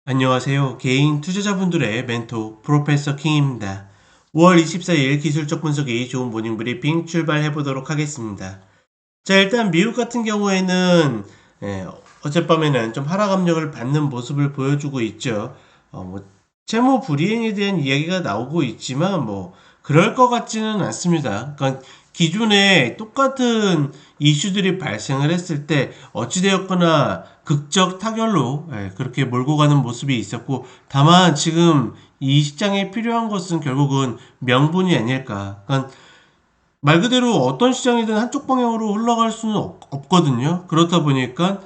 안녕하세요. 개인 투자자분들의 멘토 프로페서 킹입니다. 5월 24일 기술적 분석이 좋은 모닝 브리핑 출발해 보도록 하겠습니다. 자, 일단 미국 같은 경우에는 어젯밤에는 좀 하락 압력을 받는 모습을 보여주고 있죠. 채무 불이행에 대한 이야기가 나오고 있지만 그럴 것 같지는 않습니다. 그러니까 기존에 똑같은 이슈들이 발생을 했을 때 어찌되었거나 극적 타결로 그렇게 몰고 가는 모습이 있었고, 다만 지금 이 시장에 필요한 것은 결국은 명분이 아닐까. 그러니까 말 그대로 어떤 시장이든 한쪽 방향으로 흘러갈 수는 없거든요. 그렇다 보니까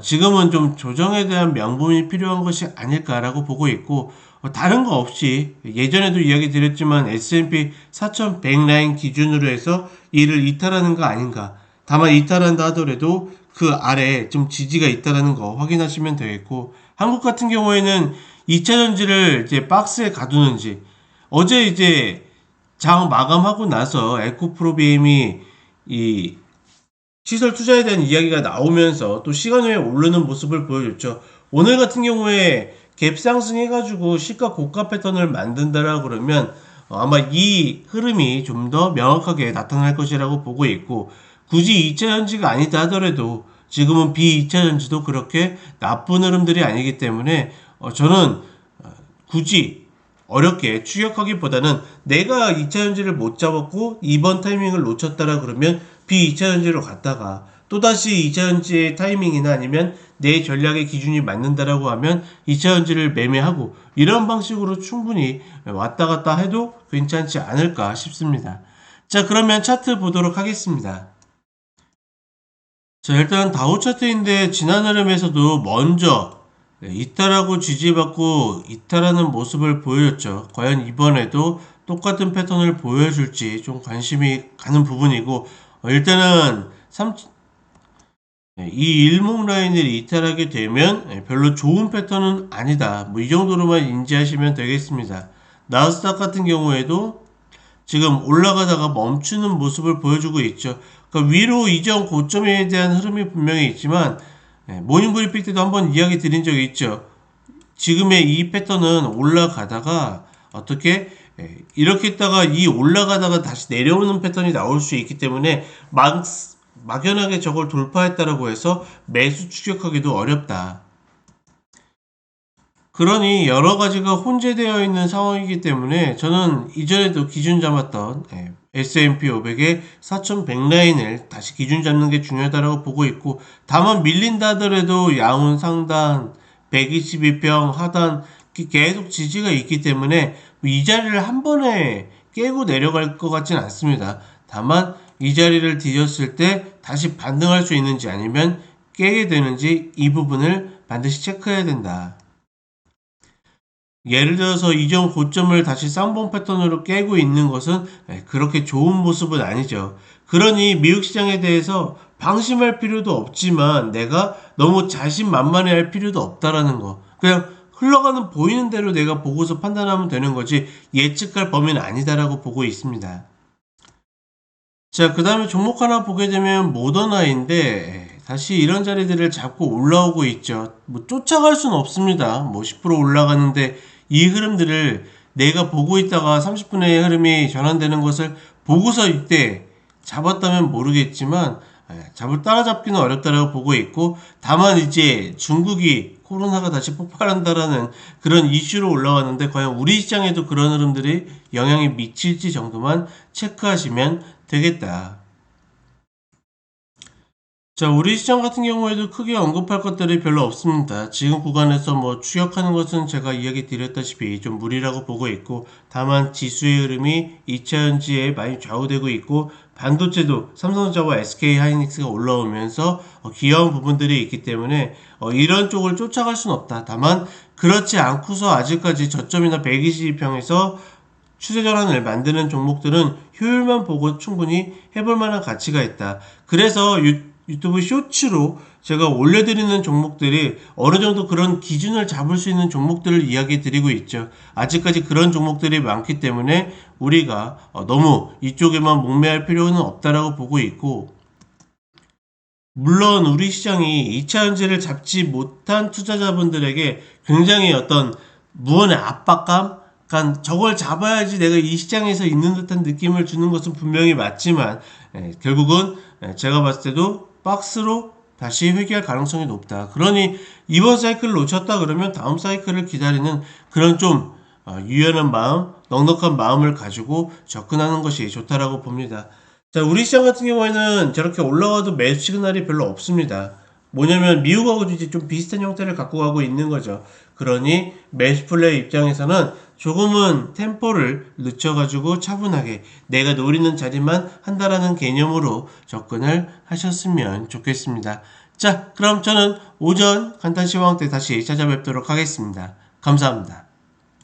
지금은 좀 조정에 대한 명분이 필요한 것이 아닐까라고 보고 있고, 다른 거 없이 예전에도 이야기 드렸지만 S&P 4100 라인 기준으로 해서 이를 이탈하는 거 아닌가. 다만 이탈한다 하더라도 그 아래에 좀 지지가 있다라는 거 확인하시면 되겠고, 한국 같은 경우에는 2차 전지를 이제 박스에 가두는지, 어제 이제 장 마감하고 나서 에코프로비엠이 이 시설 투자에 대한 이야기가 나오면서 또 시간 후에 오르는 모습을 보여줬죠. 오늘 같은 경우에 갭 상승해가지고 시가 고가 패턴을 만든다라 그러면 아마 이 흐름이 좀 더 명확하게 나타날 것이라고 보고 있고, 굳이 2차 전지가 아니다 하더라도 지금은 비 2차 전지도 그렇게 나쁜 흐름들이 아니기 때문에 저는 굳이 어렵게 추격하기보다는 내가 2차 전지를 못 잡았고 이번 타이밍을 놓쳤다라 그러면 B2차 전지로 갔다가 또다시 2차 전지의 타이밍이나 아니면 내 전략의 기준이 맞는다라고 하면 2차 전지를 매매하고, 이런 방식으로 충분히 왔다 갔다 해도 괜찮지 않을까 싶습니다. 자, 그러면 차트 보도록 하겠습니다. 자, 일단 다우 차트인데 지난 흐름에서도 먼저 이탈하고 지지받고 이탈하는 모습을 보여줬죠. 과연 이번에도 똑같은 패턴을 보여줄지 좀 관심이 가는 부분이고, 일단은 이 일목 라인을 이탈하게 되면 별로 좋은 패턴은 아니다. 이 정도로만 인지하시면 되겠습니다. 나스닥 같은 경우에도 지금 올라가다가 멈추는 모습을 보여주고 있죠. 그러니까 위로 이전 고점에 대한 흐름이 분명히 있지만, 모닝 브리핑 때도 한번 이야기 드린 적이 있죠. 지금의 이 패턴은 올라가다가 어떻게 이렇게 있다가 이 올라가다가 다시 내려오는 패턴이 나올 수 있기 때문에 막연하게 저걸 돌파했다라고 해서 매수 추격하기도 어렵다. 그러니 여러 가지가 혼재되어 있는 상황이기 때문에 저는 이전에도 기준 잡았던 S&P 500의 4100 라인을 다시 기준 잡는 게 중요하다고 보고 있고, 다만 밀린다 하더라도 양훈 상단 122평 하단 계속 지지가 있기 때문에 이 자리를 한 번에 깨고 내려갈 것 같진 않습니다. 다만 이 자리를 뒤졌을 때 다시 반등할 수 있는지 아니면 깨게 되는지 이 부분을 반드시 체크해야 된다. 예를 들어서 이전 고점을 다시 쌍봉 패턴으로 깨고 있는 것은 그렇게 좋은 모습은 아니죠. 그러니 미국 시장에 대해서 방심할 필요도 없지만 내가 너무 자신만만해할 필요도 없다라는 거. 그냥 흘러가는 보이는 대로 내가 보고서 판단하면 되는 거지 예측할 범위는 아니다라고 보고 있습니다. 자, 그 다음에 종목 하나 보게 되면 모더나인데 다시 이런 자리들을 잡고 올라오고 있죠. 쫓아갈 수는 없습니다. 10% 올라가는데 이 흐름들을 내가 보고 있다가 30분의 흐름이 전환되는 것을 보고서 이때 잡았다면 모르겠지만 따라잡기는 어렵다라고 보고 있고, 다만 이제 중국이 코로나가 다시 폭발한다라는 그런 이슈로 올라왔는데 과연 우리 시장에도 그런 흐름들이 영향이 미칠지 정도만 체크하시면 되겠다. 자, 우리 시장 같은 경우에도 크게 언급할 것들이 별로 없습니다. 지금 구간에서 추격하는 것은 제가 이야기 드렸다시피 좀 무리라고 보고 있고, 다만 지수의 흐름이 2차전지에 많이 좌우되고 있고, 반도체도 삼성전자와 SK 하이닉스가 올라오면서 귀여운 부분들이 있기 때문에 이런 쪽을 쫓아갈 수는 없다. 다만 그렇지 않고서 아직까지 저점이나 122평에서 추세 전환을 만드는 종목들은 효율만 보고 충분히 해볼 만한 가치가 있다. 그래서 유튜브 쇼츠로 제가 올려드리는 종목들이 어느 정도 그런 기준을 잡을 수 있는 종목들을 이야기 드리고 있죠. 아직까지 그런 종목들이 많기 때문에 우리가 너무 이쪽에만 목매할 필요는 없다라고 보고 있고, 물론 우리 시장이 2차 전지를 잡지 못한 투자자분들에게 굉장히 어떤 무언의 압박감, 그러니까 저걸 잡아야지 내가 이 시장에서 있는 듯한 느낌을 주는 것은 분명히 맞지만 결국은 제가 봤을 때도 박스로 다시 회귀할 가능성이 높다. 그러니 이번 사이클을 놓쳤다 그러면 다음 사이클을 기다리는 그런 좀 유연한 마음, 넉넉한 마음을 가지고 접근하는 것이 좋다라고 봅니다. 자, 우리 시장 같은 경우에는 저렇게 올라가도 매수 시그널이 별로 없습니다. 뭐냐면 미국하고도 이제 좀 비슷한 형태를 갖고 가고 있는 거죠. 그러니 매수 플레이 입장에서는 조금은 템포를 늦춰가지고 차분하게 내가 노리는 자리만 한다라는 개념으로 접근을 하셨으면 좋겠습니다. 자, 그럼 저는 오전 간단 시황 때 다시 찾아뵙도록 하겠습니다. 감사합니다.